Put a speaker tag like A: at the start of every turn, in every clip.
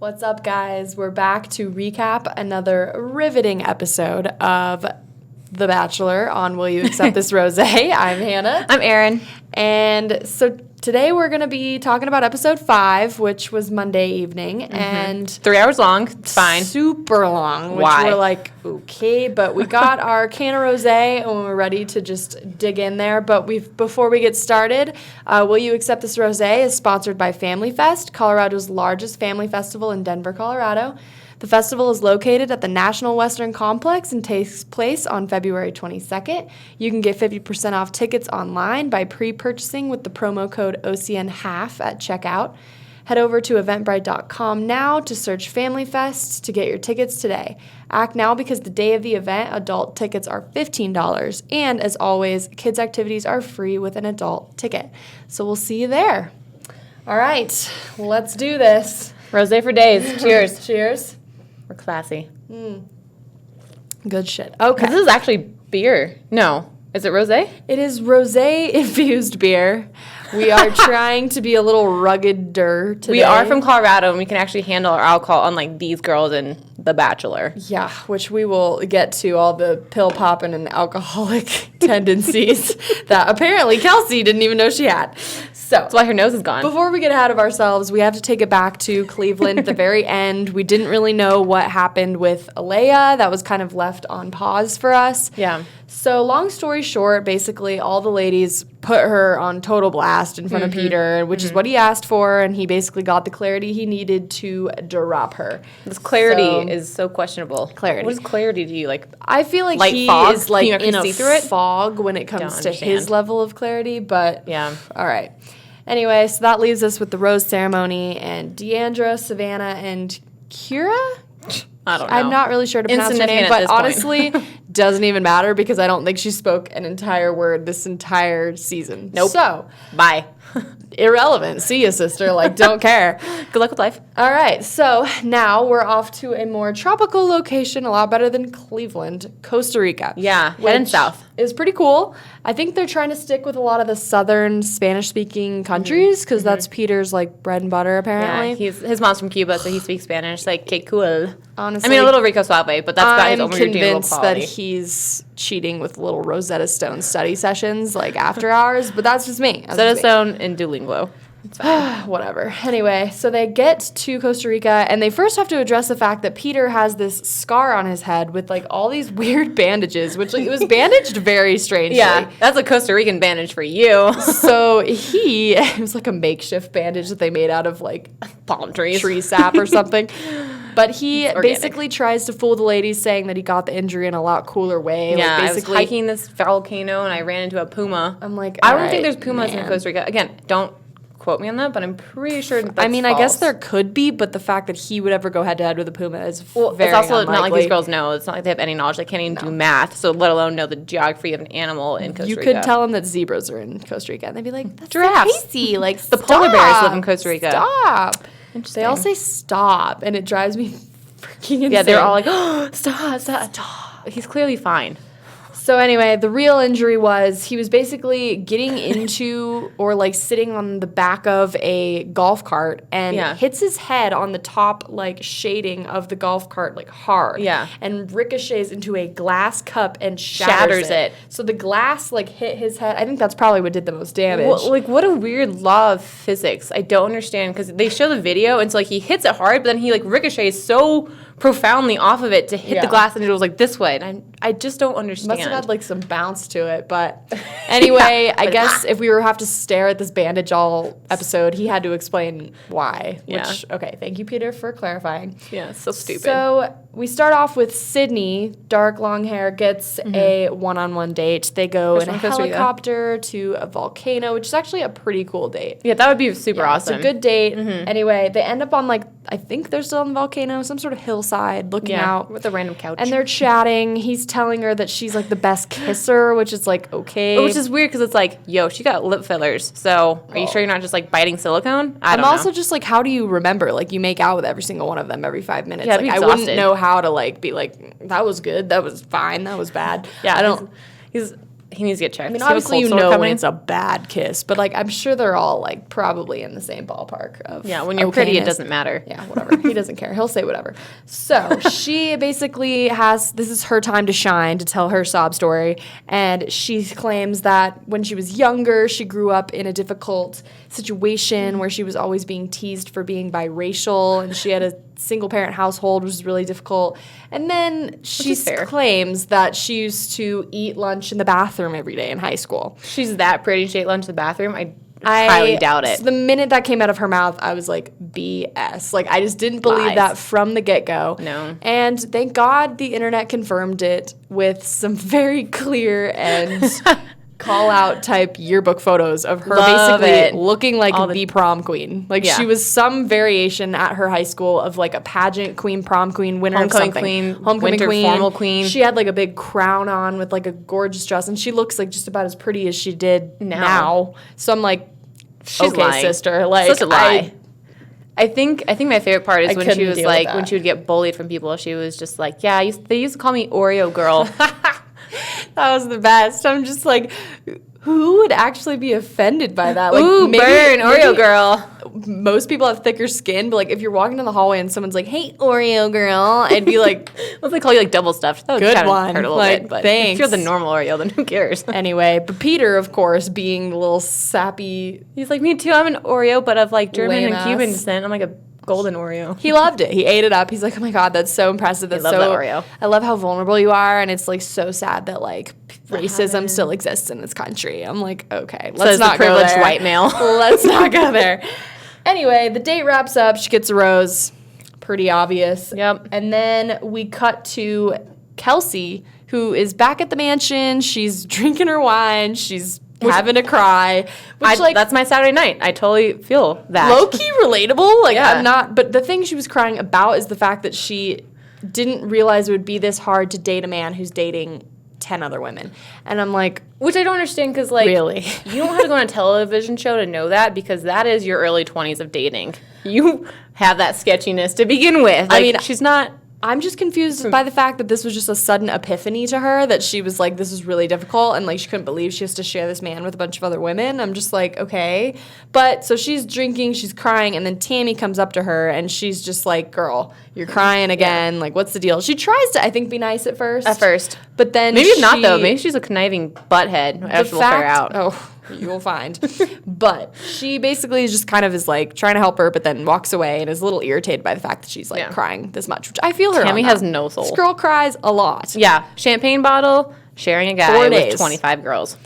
A: What's up, guys? We're back to recap another riveting episode of The Bachelor on Will You Accept This Rosé? I'm Hannah.
B: I'm Erin.
A: And so today we're going to be talking about episode 5, which was Monday evening. And
B: 3 hours long. It's fine.
A: Super long. Which
B: Why?
A: we're like, okay. But we got our can of rosé and we're ready to just dig in there. But before we get started, Will You Accept This Rosé is sponsored by Family Fest, Colorado's largest family festival in Denver, Colorado. The festival is located at the National Western Complex and takes place on February 22nd. You can get 50% off tickets online by pre-purchasing with the promo code OCN half at checkout. Head over to eventbrite.com now to search Family Fest to get your tickets today. Act now because the day of the event, adult tickets are $15. And as always, kids' activities are free with an adult ticket. So we'll see you there. All right, let's do this.
B: Rosé for days. Cheers.
A: Cheers.
B: We're classy.
A: Good shit. Okay.
B: This is actually beer. No. Is it rosé?
A: It is rosé-infused beer. We are trying to be a little ruggeder today.
B: We are from Colorado, and we can actually handle our alcohol, unlike these girls in The Bachelor.
A: Yeah, which we will get to, all the pill popping and alcoholic tendencies that apparently Kelsey didn't even know she had. So
B: That's why her nose is gone.
A: before we get ahead of ourselves, we have to take it back to Cleveland at the very end. We didn't really know what happened with Alayah. That was kind of left on pause for us.
B: Yeah.
A: So long story short, basically all the ladies put her on total blast in front of Peter, which is what he asked for, and he basically got the clarity he needed to drop her.
B: This clarity is so questionable.
A: Clarity.
B: What is clarity to you? Like,
A: I feel like
B: light
A: he
B: fog?
A: is like
B: Can you
A: in a
B: see through it?
A: fog when it comes
B: Don't
A: to his
B: understand.
A: level of clarity, but
B: Yeah.
A: all right. Anyway, so that leaves us with the rose ceremony and Deandra, Savannah, and Kira?
B: I don't know.
A: I'm not really sure to pronounce her name,
B: Insignificant at
A: but
B: this point.
A: honestly, doesn't even matter because I don't think she spoke an entire word this entire season.
B: Nope.
A: So,
B: Bye.
A: irrelevant. See ya, sister. Like, don't care.
B: Good luck with life.
A: All right, so now we're off to a more tropical location, a lot better than Cleveland, Costa Rica.
B: Yeah, heading
A: which
B: south.
A: is pretty cool. I think they're trying to stick with a lot of the southern Spanish-speaking countries because that's Peter's like bread and butter, apparently.
B: Yeah, his mom's from Cuba, so he speaks Spanish. Like, que cool.
A: Honestly,
B: I mean, a little Rico Suave, but that's about his
A: I'm
B: overredeemable
A: convinced that
B: quality.
A: he's cheating with little Rosetta Stone study sessions, like after hours, but that's just me. That's
B: Rosetta
A: just me.
B: Stone and Duolingo. It's fine.
A: Whatever. Anyway, so they get to Costa Rica, and they first have to address the fact that Peter has this scar on his head with, like, all these weird bandages, which, like, it was bandaged very strangely.
B: Yeah, that's a Costa Rican bandage for you.
A: So it was, like, a makeshift bandage that they made out of, like,
B: Palm trees.
A: tree sap or something. But he
B: organic.
A: basically tries to fool the ladies, saying that he got the injury in a lot cooler way.
B: Yeah,
A: like,
B: I was hiking this volcano, and I ran into a puma.
A: I'm like,
B: I don't
A: all
B: think
A: right,
B: there's pumas in
A: man.
B: Costa Rica. Again, don't quote me on that, but I'm pretty sure that's
A: I mean, I guess
B: false.
A: there could be, but the fact that he would ever go head-to-head with a puma is
B: Well,
A: very
B: it's also
A: unlikely.
B: not like these girls know. It's not like they have any knowledge. They can't even do math, so let alone know the geography of an animal in Costa
A: You
B: Rica.
A: could tell them that zebras are in Costa Rica, and they'd be like, "That's
B: Giraffes.
A: so crazy!" Like
B: The polar bears live in Costa Rica.
A: Stop.
B: Interesting.
A: They all say "stop," and it drives me freaking insane.
B: Yeah, they're all like, oh, stop. He's clearly fine.
A: So anyway, the real injury was he was basically getting into or like sitting on the back of a golf cart and
B: Yeah.
A: hits his head on the top like shading of the golf cart like hard.
B: Yeah.
A: And ricochets into a glass cup and shatters it.
B: Shatters it.
A: So the glass like hit his head. I think that's probably what did the most damage.
B: Well, like, what a weird law of physics. I don't understand, because they show the video, and so, like, he hits it hard, but then he, like, ricochets so profoundly off of it to hit
A: Yeah.
B: the glass, and it was, like, this way. And I just don't understand.
A: Must have had like some bounce to it, but anyway, I guess if we were have to stare at this bandage all episode, he had to explain why.
B: Yeah.
A: Which okay, thank you, Peter, for clarifying.
B: Yeah, so stupid.
A: So we start off with Sydney, dark long hair, gets a one-on-one date. They go
B: First
A: in a
B: one in Costa Rica.
A: helicopter to a volcano, which is actually a pretty cool date.
B: yeah, that would be super awesome.
A: It's a good date. Anyway, they end up on like I think they're still on the volcano, some sort of hillside, looking out.
B: with a random couch.
A: And they're chatting. He's telling her that she's like the best kisser, which is like okay.
B: Which is weird, because it's like, yo, she got lip fillers. So are you sure you're not just, like, biting silicone? I
A: I'm
B: don't know.
A: also just like, how do you remember? Like, you make out with every single one of them every 5 minutes.
B: Yeah, I'd
A: like,
B: be
A: I wouldn't
B: exhausted.
A: know how to like be like, that was good, that was fine, that was bad.
B: Yeah,
A: I don't.
B: He's he needs to get checked.
A: I mean,
B: Does he have a
A: obviously
B: cold
A: you
B: sore
A: know when
B: coming?
A: it's a bad kiss, but like I'm sure they're all like probably in the same ballpark of
B: Yeah, when you're pretty, it
A: okayness.
B: doesn't matter.
A: Yeah, whatever. He doesn't care. He'll say whatever. So she basically this is her time to shine, to tell her sob story. And she claims that when she was younger, she grew up in a difficult situation where she was always being teased for being biracial, and she had a single parent household, which was really difficult. And then she claims that she used to eat lunch in the bathroom every day in high school.
B: She's that pretty. She ate lunch in the bathroom. I highly doubt it.
A: So the minute that came out of her mouth, I was like, BS. Like, I just didn't believe
B: Lies.
A: that from the get-go.
B: No.
A: And thank God the internet confirmed it with some very clear and call-out type yearbook photos of her basically looking like the prom queen. Like, she was some variation at her high school of, like, a pageant queen, prom queen, winner of something.
B: Homecoming queen, formal queen.
A: She had, like, a big crown on with, like, a gorgeous dress, and she looks, like, just about as pretty as she did now. So I'm like, she's okay, lying. Sister. Like,
B: such a lie. I think my favorite part is when she was like, when she would get bullied from people, she was just like, yeah, they used to call me Oreo girl.
A: That was the best. I'm just like, who would actually be offended by that? Like,
B: ooh, burn, Oreo girl.
A: Most people have thicker skin, but like if you're walking down the hallway and someone's like, hey, Oreo girl, I'd be like,
B: let's like call you like double stuffed. That would
A: good
B: kind
A: one.
B: of hurt a little
A: like,
B: bit, but
A: thanks.
B: if you're the normal Oreo, then who cares?
A: Anyway, but Peter, of course, being the little sappy.
B: He's like, me too. I'm an Oreo, but of like German and
A: lame-ass.
B: Cuban descent. I'm like a golden Oreo.
A: He loved it. He ate it up. He's like, oh my God, that's so impressive. That's
B: I love that Oreo.
A: I love how vulnerable you are. And it's like so sad that like racism still exists in this country. I'm like, okay, let's not go there.
B: Privileged white male.
A: Let's not go there. Anyway, the date wraps up. She gets a rose. Pretty obvious.
B: Yep.
A: And then we cut to Kelsey, who is back at the mansion. She's drinking her wine. She's having to cry. Which,
B: that's my Saturday night. I totally feel that.
A: Low-key relatable. Like,
B: yeah.
A: I'm not... But the thing she was crying about is the fact that she didn't realize it would be this hard to date a man who's dating 10 other women. And I'm like...
B: Which I don't understand because, like...
A: Really?
B: You don't have to go on a television show to know that because that is your early 20s of dating. You have that sketchiness to begin with. Like, I mean, she's not...
A: I'm just confused by the fact that this was just a sudden epiphany to her, that she was like, this is really difficult, and like she couldn't believe she has to share this man with a bunch of other women. I'm just like, okay. But so she's drinking, she's crying, and then Tammy comes up to her, and she's just like, girl, you're crying again. Yeah. Like, what's the deal? She tries to, I think, be nice at first. But then
B: maybe not, though. Maybe she's a conniving butthead. We'll figure out.
A: Oh, you will find. But she basically just kind of is like trying to help her, but then walks away and is a little irritated by the fact that she's like crying this much, which I feel her.
B: Tammy has no soul.
A: This girl cries a lot.
B: Yeah. Champagne bottle, sharing a guy with 25 girls.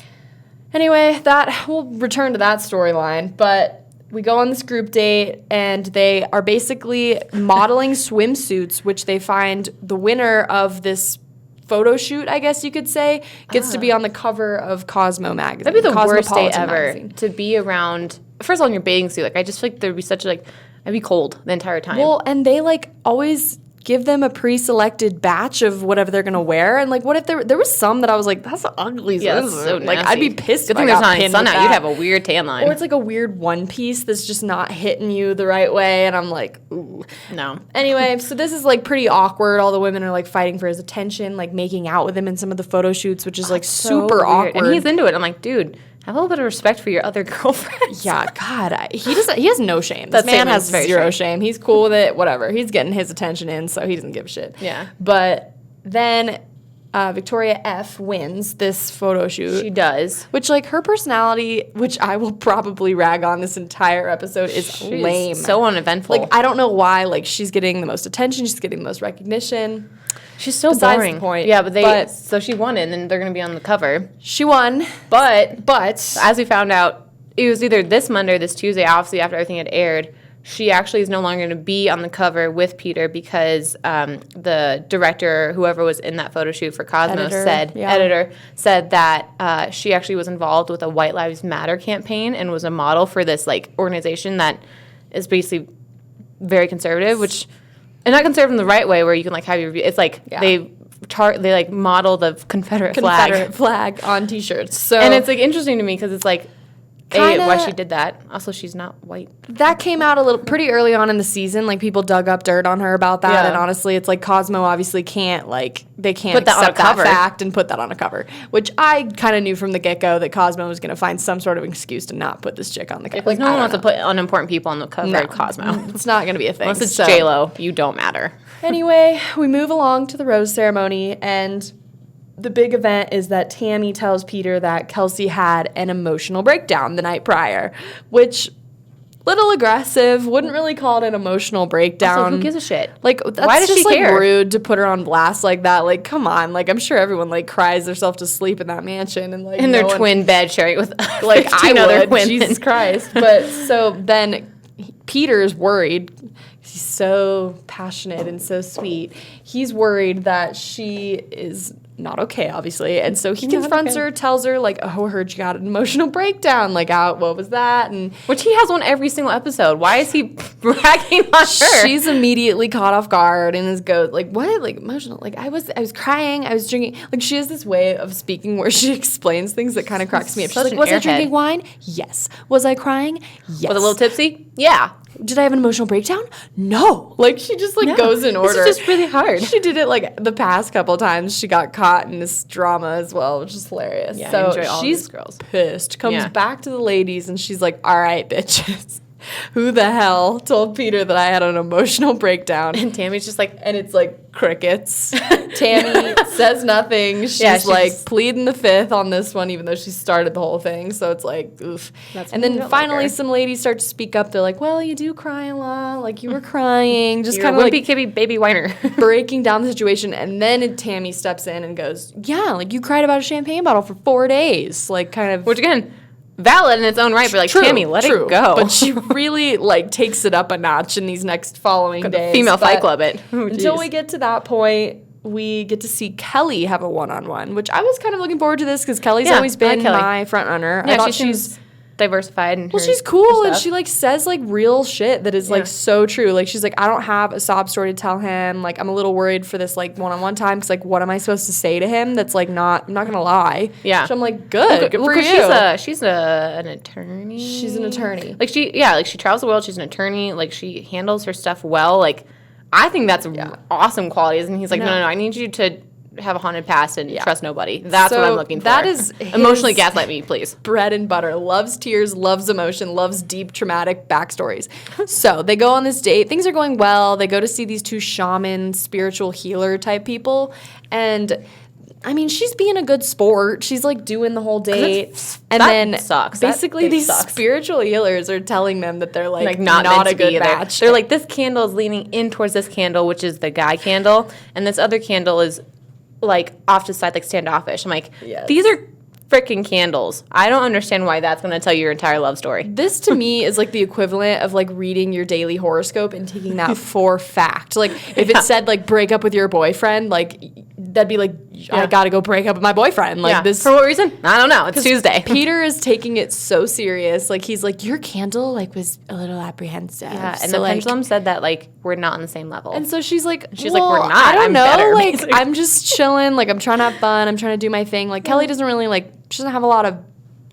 A: Anyway, we'll return to that storyline, but we go on this group date, and they are basically modeling swimsuits, which they find the winner of this photo shoot, I guess you could say, gets to be on the cover of Cosmo magazine.
B: That'd be the worst day ever
A: magazine.
B: To be around. First of all, in your bathing suit, like I just feel like there'd be such like I'd be cold the entire time.
A: Well, and they like always give them a pre-selected batch of whatever they're gonna wear, and like what if there was some that I was like, that's ugly.
B: Yeah, that's so
A: like I'd be pissed.
B: Good thing there's not any sun out. You'd have a weird tan line.
A: Or it's like a weird one piece that's just not hitting you the right way, and I'm like, ooh.
B: No.
A: Anyway, so this is like pretty awkward. All the women are like fighting for his attention, like making out with him in some of the photo shoots, which is like super awkward.
B: And he's into it. I'm like, dude, have a little bit of respect for your other girlfriends.
A: Yeah, God, he has no shame. This man has zero shame. He's cool with it. Whatever. He's getting his attention in, so he doesn't give a shit.
B: Yeah.
A: But then Victoria F wins this photo shoot.
B: She does.
A: Which, like, her personality, which I will probably rag on this entire episode, is lame.
B: So uneventful.
A: Like, I don't know why. Like, she's getting the most attention. She's getting the most recognition.
B: She's so
A: Besides
B: boring.
A: The point.
B: Yeah, but so she won it, and then they're going to be on the cover.
A: She won.
B: But
A: as
B: we found out, it was either this Monday or this Tuesday, obviously, after everything had aired, she actually is no longer going to be on the cover with Peter because the director, whoever was in that photo shoot for Cosmo, editor said that she actually was involved with a White Lives Matter campaign and was a model for this like organization that is basically very conservative, and not conservative in the right way where you can like have your view. It's like they like model the Confederate flag
A: on T-shirts. So
B: and it's like interesting to me because it's like why she did that. Also, she's not white.
A: That came out a little pretty early on in the season. Like, people dug up dirt on her about that.
B: Yeah.
A: And honestly, it's like Cosmo obviously can't, like, they can't
B: Put that on a
A: accept that
B: cover.
A: fact and put that on a cover. Which I kind of knew from the get-go that Cosmo was going to find some sort of excuse to not put this chick on the cover.
B: Because no one wants to put unimportant people on the cover of Cosmo.
A: It's not going to be a thing.
B: Unless it's J-Lo, you don't matter.
A: Anyway, we move along to the rose ceremony, and the big event is that Tammy tells Peter that Kelsey had an emotional breakdown the night prior, which, little aggressive, wouldn't really call it an emotional breakdown.
B: Also, who gives a shit?
A: Like, that's
B: Why does
A: just,
B: she
A: like,
B: care?
A: rude to put her on blast like that. Like, come on. Like, I'm sure everyone, like, cries themselves to sleep in that mansion. And, like,
B: In their
A: no one-
B: twin bed, sharing it with
A: like,
B: 15
A: I
B: other
A: would,
B: women.
A: Jesus Christ. But so then Peter's worried. He's so passionate and so sweet. He's worried that she is not okay, obviously. And so he
B: Not
A: confronts
B: okay.
A: her, tells her, like, oh, I heard you got an emotional breakdown. Like, what was that? And
B: Which he has one every single episode. Why is he bragging on her?
A: she's immediately caught off guard and is like, what? Like, emotional? Like, I was crying. I was drinking. Like, she has this way of speaking where she explains things that kind of cracks me up. She's
B: Such
A: like,
B: an
A: was I
B: airhead.
A: drinking wine? Yes. Was I crying? Yes.
B: Was a little tipsy? Yeah.
A: Did I have an emotional breakdown? No. Like, she just, like,
B: No.
A: goes in order.
B: This is just really hard.
A: She did it, like, the past couple times. She got caught in this drama as well, which is hilarious.
B: Yeah, I
A: so
B: enjoy all
A: she's
B: these girls.
A: pissed. Comes
B: Yeah.
A: back to the ladies, and she's like, all right, bitches. Who the hell told Peter that I had an emotional breakdown?
B: And Tammy's just like,
A: And it's like crickets. Tammy says nothing. She's like
B: she's-
A: pleading the fifth on this one, even though she started the whole thing. So it's like, oof.
B: That's
A: And
B: why we
A: then
B: don't like
A: finally,
B: her.
A: some ladies start to speak up. They're like, well, you do cry a lot. Like, you were crying. Just
B: you're
A: kind
B: a
A: of like
B: wimpy kibby baby whiner.
A: breaking down the situation. And then Tammy steps in and goes, yeah, like, you cried about a champagne bottle for 4 days. Like, kind of.
B: Which, again, valid in its own right, but like,
A: True,
B: Tammy, let
A: true.
B: it go.
A: But she really, like, takes it up a notch in these next following days.
B: Female
A: But
B: Fight Club it. Oh,
A: until
B: jeez.
A: we get to that point, we get to see Kelly have a one-on-one, which I was kind of looking forward to this because Kelly's
B: Yeah,
A: always
B: I
A: been
B: like Kelly.
A: my front runner. I
B: Yeah,
A: thought
B: she seems diversified.
A: well, she's cool and she like says like real shit that is
B: Yeah.
A: like so true. Like, she's like, I don't have a sob story to tell him. Like, I'm a little worried for this like one-on-one time because like, what am I supposed to say to him? That's like I'm not gonna lie.
B: Yeah.
A: So I'm like, good for you.
B: She's an attorney.
A: She's an attorney.
B: Like she travels the world. She's an attorney. Like, she handles her stuff well. Like, I think that's awesome qualities. And he's like, no, I need you to have a haunted past and trust nobody. That's what
A: So
B: I'm looking for.
A: that is
B: emotionally
A: his-
B: gaslight me, please.
A: Bread and butter, loves tears, loves emotion, loves deep traumatic backstories. So they go on this date. Things are going well. They go to see these two shaman, spiritual healer type people. And I mean, she's being a good sport. She's like doing the whole date. And
B: that
A: then
B: sucks. That
A: basically
B: date
A: these
B: sucks.
A: spiritual healers are telling them that they're like
B: Not
A: not
B: meant
A: a
B: to be
A: good
B: either.
A: match.
B: They're like, this candle is leaning in towards this candle, which is the guy candle, and this other candle is like off to the side, like standoffish. I'm like,
A: Yes.
B: these are freaking candles. I don't understand why that's going to tell you your entire love story.
A: This to me is like the equivalent of like reading your daily horoscope and taking that for fact. Like, if it said like break up with your boyfriend, like that'd be like, I gotta go break up with my boyfriend. Like, this
B: For what reason? I don't know. It's Tuesday.
A: Peter is taking it so serious. Like, he's like, your candle like was a little apprehensive.
B: Yeah, and
A: So,
B: the
A: like,
B: pendulum said that like we're not on the same level.
A: and so she's like,
B: She's like,
A: well,
B: we're not.
A: I don't
B: I'm
A: know.
B: better,
A: Like,
B: basically.
A: I'm just chilling. Like, I'm trying to have fun. I'm trying to do my thing. Like, Kelly doesn't really like. She doesn't have a lot of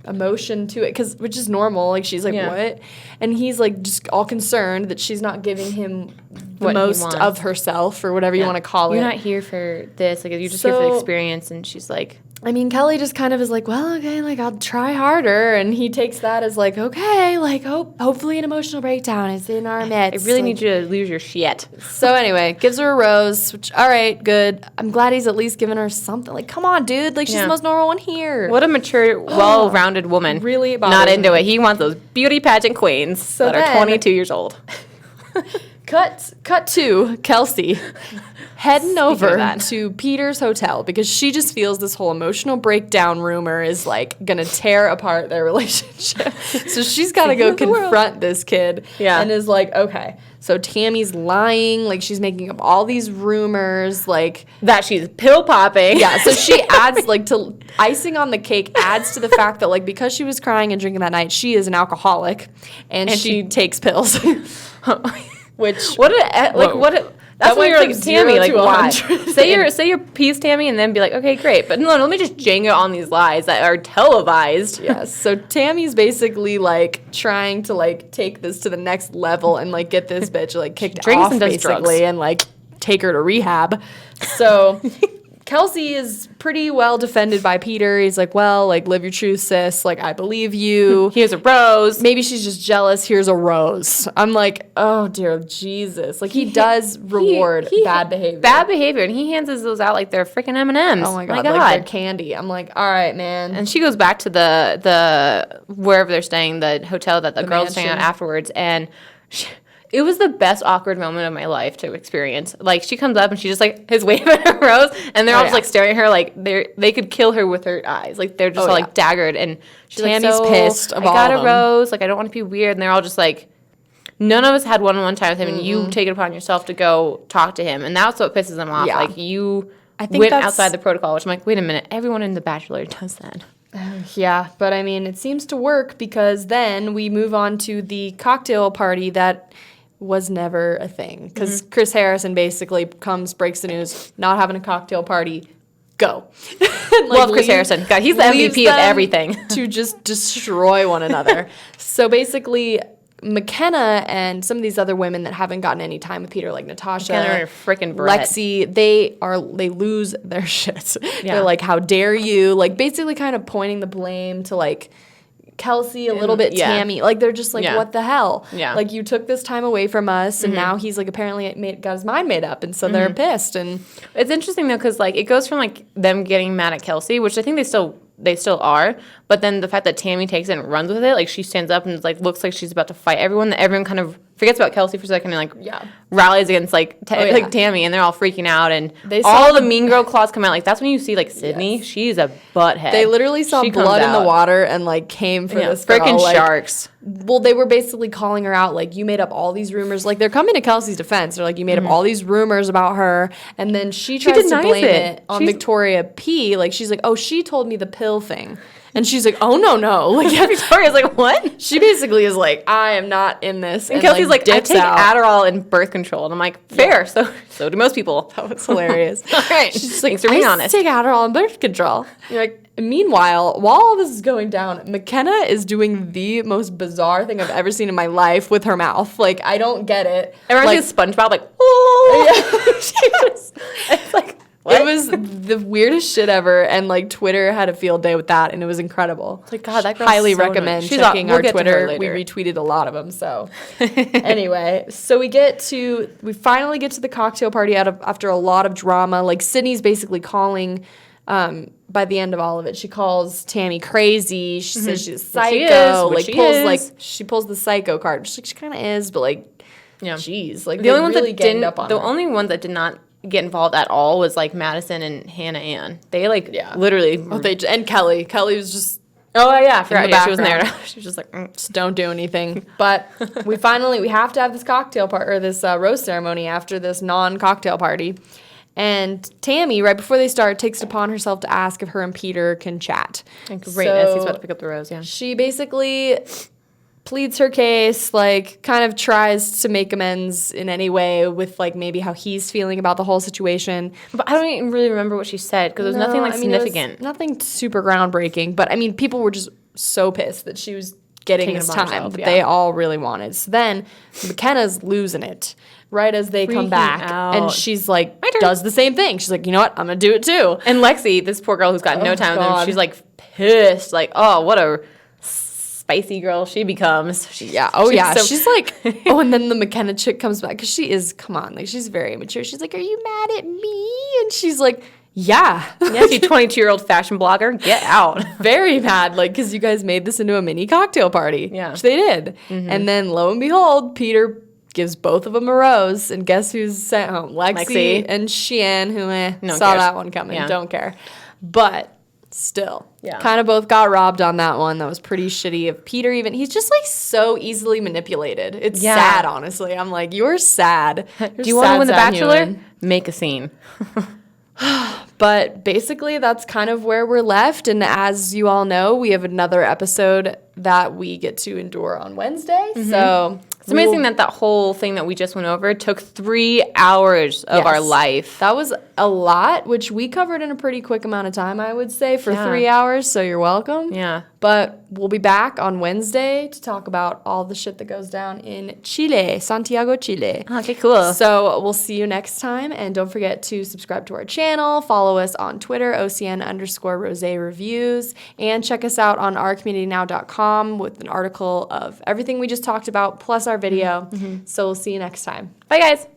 A: emotion to it, which is normal. Like, she's like, what? And he's like just all concerned that she's not giving him the
B: What he
A: most
B: wants.
A: of herself or whatever you want to call it.
B: You're not here for this. Like, you're just here for the
A: So-
B: experience. And she's like,
A: I mean, Kelly just kind of is like, well, okay, like, I'll try harder. And he takes that as like, okay, like, hopefully an emotional breakdown is in our midst.
B: I really
A: Like,
B: need you to lose your shit.
A: So anyway, gives her a rose, which, all right, good. I'm glad he's at least giving her something. Like, come on, dude. Like, she's the most normal one here.
B: What a mature, well-rounded woman.
A: Really
B: not
A: bothers
B: into
A: me.
B: it. He wants those beauty pageant queens that are
A: then-
B: 22 years old.
A: Cut to Kelsey heading over
B: that.
A: to Peter's hotel because she just feels this whole emotional breakdown rumor is like gonna tear apart their relationship. So she's got to go
B: of the world.
A: confront this kid.
B: Yeah.
A: And is like, okay, so Tammy's lying, like she's making up all these rumors, like
B: That she's pill popping.
A: yeah. So she adds like to icing on the cake adds to the fact that like because she was crying and drinking that night, she is an alcoholic and she takes pills. Which
B: What a, like,
A: Whoa.
B: what a, That's when you're like, Tammy, like, why? Say your piece, Tammy, and then be like, okay, great. But no, let me just jang it on these lies that are televised.
A: Yes. So Tammy's basically like trying to like take this to the next level and like get this bitch like kicked off
B: and does
A: basically
B: drugs.
A: and like take her to rehab. So Kelsey is pretty well defended by Peter. He's like, well, like, live your truth, sis. Like, I believe you.
B: Here's a rose.
A: Maybe she's just jealous. Here's a rose. I'm like, oh, dear Jesus. Like, he does reward bad behavior.
B: Bad behavior. And he hands us those out like they're freaking M&Ms.
A: Oh, my God. Like, they're candy. I'm like, all right, man.
B: And she goes back to the wherever they're staying, the hotel that the girls staying at afterwards. And it was the best awkward moment of my life to experience. Like, she comes up and she just, like, is waving at a rose, and they're all just, like, staring at her like they could kill her with her eyes. Like, they're just all, like, daggered. And she's
A: Tammy's
B: like, so
A: pissed of
B: I got
A: all of
B: a rose. Like, I don't want to be weird. And they're all just, like, none of us had one-on-one time with him, and you take it upon yourself to go talk to him. And that's what pisses them off.
A: Yeah.
B: Like, you
A: I think
B: went outside the protocol, which I'm like, wait a minute. Everyone in The Bachelor does that.
A: Yeah, but I mean, it seems to work because then we move on to the cocktail party that was never a thing. Because Chris Harrison basically breaks the news, not having a cocktail party, go.
B: Like, love Chris Harrison. God, he's the MVP of everything.
A: To just destroy one another. So basically, McKenna and some of these other women that haven't gotten any time with Peter, like Natasha,
B: McKenna or frickin' Brett.
A: Lexi, they lose their shit. Yeah. They're like, how dare you? Like, basically kind of pointing the blame to, like, Kelsey, a little bit Tammy. Like, they're just like, what the hell?
B: Yeah.
A: Like, you took this time away from us, and now he's, like, apparently got his mind made up, and so they're pissed. And
B: it's interesting, though, because, like, it goes from, like, them getting mad at Kelsey, which I think they still are, but then the fact that Tammy takes it and runs with it, like, she stands up and, like, looks like she's about to fight everyone, that everyone kind of forgets about Kelsey for a second and, like, rallies against, like, like Tammy, and they're all freaking out, and all the mean girl claws come out. Like, that's when you see, like, Sydney. Yes. She's a butthead.
A: They literally saw blood in the water and, like, came for this girl.
B: Freaking
A: like,
B: sharks.
A: Well, they were basically calling her out, like, you made up all these rumors. Like, they're coming to Kelsey's defense. They're like, you made up all these rumors about her, and then she tries to blame it on Victoria P. Like, she's like, oh, she told me the pill thing. And she's like, oh, no. Like,
B: Victoria's like, what?
A: She basically is like, I am not in this.
B: And Kelsey's like, I take Adderall and birth control. And I'm like, fair. Yeah. So do most people.
A: That was hilarious.
B: All right.
A: She's just like, I take Adderall and birth control. You're like, meanwhile, while all this is going down, McKenna is doing the most bizarre thing I've ever seen in my life with her mouth. Like, I don't get it.
B: It reminds me of SpongeBob, like, oh. Yeah.
A: It's like, what? It was the weirdest shit ever, and, like, Twitter had a field day with that, and it was incredible.
B: It's like, God, that girl
A: highly
B: so
A: recommend checking our Twitter. We retweeted a lot of them, so. Anyway, so we finally get to the cocktail party after a lot of drama. Like, Sydney's basically calling, by the end of all of it, she calls Tammy crazy. She says she's a psycho. She pulls the psycho card. She's like, she kind of is, but, like, geez. Like,
B: the only only one that did not get involved at all was, like, Madison and Hannah Ann. They, like, literally.
A: And Kelly. Kelly was just.
B: Oh, yeah, I forgot. Yeah, she wasn't there. She was just like,
A: just don't do anything. But we have to have this cocktail party, or this rose ceremony after this non-cocktail party. And Tammy, right before they start, takes it upon herself to ask if her and Peter can chat.
B: Great, as he's about to pick up the rose, yeah.
A: She basically pleads her case, like, kind of tries to make amends in any way with, like, maybe how he's feeling about the whole situation.
B: But I don't even really remember what she said, because there was nothing, like, significant.
A: Nothing super groundbreaking, but, I mean, people were just so pissed that she was getting this time that they all really wanted. So then McKenna's losing it right as they come back. And she's like, does the same thing. She's like, you know what? I'm going to do it too.
B: And Lexi, this poor girl who's got no time with him, she's like pissed. Like, oh, what a spicy girl she becomes. She's like, oh, and then the McKenna chick comes back because she is, come on, like, she's very immature. She's like, are you mad at me? And she's like, yeah, she's 22-year-old fashion blogger. Get out.
A: Very mad, like, because you guys made this into a mini cocktail party.
B: Yeah.
A: Which they did. Mm-hmm. And then, lo and behold, Peter gives both of them a rose, and guess who's sent home? Lexi and Sheehan, who saw that one coming. Yeah. Don't care. But still, kind of both got robbed on that one. That was pretty shitty of Peter. Even he's just, like, so easily manipulated. It's sad, honestly. I'm like, you're sad.
B: Do you want to win The Bachelor? Make a scene.
A: But basically, that's kind of where we're left. And as you all know, we have another episode that we get to endure on Wednesday. Mm-hmm. So
B: It's amazing that whole thing that we just went over took 3 hours of our life.
A: That was a lot, which we covered in a pretty quick amount of time, I would say, for 3 hours, so you're welcome.
B: Yeah.
A: But we'll be back on Wednesday to talk about all the shit that goes down in Chile, Santiago, Chile.
B: Okay, cool.
A: So we'll see you next time, and don't forget to subscribe to our channel, follow us on Twitter, OCN_Rosé Reviews, and check us out on ourcommunitynow.com with an article of everything we just talked about, plus our video. So we'll see you next time.
B: Bye, guys.